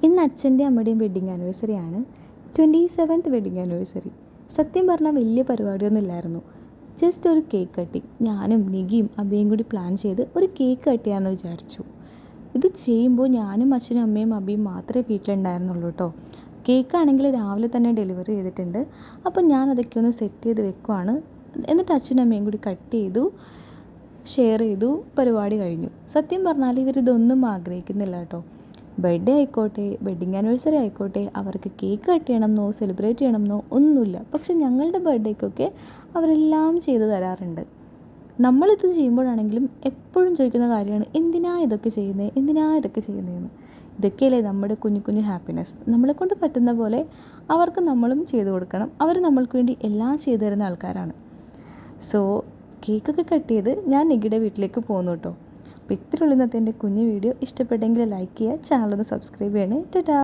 ഇന്ന് അച്ഛൻ്റെയും അമ്മയുടെയും വെഡ്ഡിങ് ആനിവേഴ്സറി ആണ്. 27th wedding anniversary. സത്യം പറഞ്ഞാൽ വലിയ പരിപാടിയൊന്നും ഇല്ലായിരുന്നു. ജസ്റ്റ് ഒരു കേക്ക് കട്ടിങ്. ഞാനും നികിയും അബിയും കൂടി പ്ലാൻ ചെയ്ത് ഒരു കേക്ക് കട്ട് ചെയ്യാമെന്ന് വിചാരിച്ചു. ഇത് ചെയ്യുമ്പോൾ ഞാനും അച്ഛനും അമ്മയും അബിയും മാത്രമേ വീട്ടിലുണ്ടായിരുന്നുള്ളൂ കേട്ടോ. കേക്കാണെങ്കിൽ രാവിലെ തന്നെ ഡെലിവറി ചെയ്തിട്ടുണ്ട്. അപ്പോൾ ഞാൻ അതൊക്കെ ഒന്ന് സെറ്റ് ചെയ്ത് വെക്കുവാണ്. എന്നിട്ട് അച്ഛനും അമ്മയും കൂടി കട്ട് ചെയ്തു, ഷെയർ ചെയ്തു, പരിപാടി കഴിഞ്ഞു. സത്യം പറഞ്ഞാൽ ഇവരിതൊന്നും ആഗ്രഹിക്കുന്നില്ല കേട്ടോ. ബർത്ത്ഡേ ആയിക്കോട്ടെ, വെഡ്ഡിങ് ആനിവേഴ്സറി ആയിക്കോട്ടെ, അവർക്ക് കേക്ക് കട്ട് ചെയ്യണമെന്നോ സെലിബ്രേറ്റ് ചെയ്യണമെന്നോ ഒന്നുമില്ല. പക്ഷെ ഞങ്ങളുടെ ബർത്ത്ഡേക്കൊക്കെ അവരെല്ലാം ചെയ്തു തരാറുണ്ട്. നമ്മളിത് ചെയ്യുമ്പോഴാണെങ്കിലും എപ്പോഴും ചോദിക്കുന്ന കാര്യമാണ്, എന്തിനാ ഇതൊക്കെ ചെയ്യുന്നതെന്ന്. ഇതൊക്കെയല്ലേ നമ്മുടെ കുഞ്ഞു കുഞ്ഞു ഹാപ്പിനെസ്. നമ്മളെക്കൊണ്ട് പറ്റുന്ന പോലെ അവർക്ക് നമ്മളും ചെയ്തു കൊടുക്കണം. അവർ നമ്മൾക്ക് വേണ്ടി എല്ലാം ചെയ്തു തരുന്ന ആൾക്കാരാണ്. സോ കേക്കൊക്കെ കട്ട് ചെയ്ത് ഞാൻ നികിയുടെ വീട്ടിലേക്ക് പോകുന്നു കേട്ടോ. അപ്പോൾ ഇത്രയുള്ള ഇന്നത്തെ എൻ്റെ കുഞ്ഞു വീഡിയോ ഇഷ്ടപ്പെട്ടെങ്കിൽ ലൈക്ക് ചെയ്യുക, ചാനലൊന്ന് സബ്സ്ക്രൈബ് ചെയ്യണേ. ടാറ്റാ.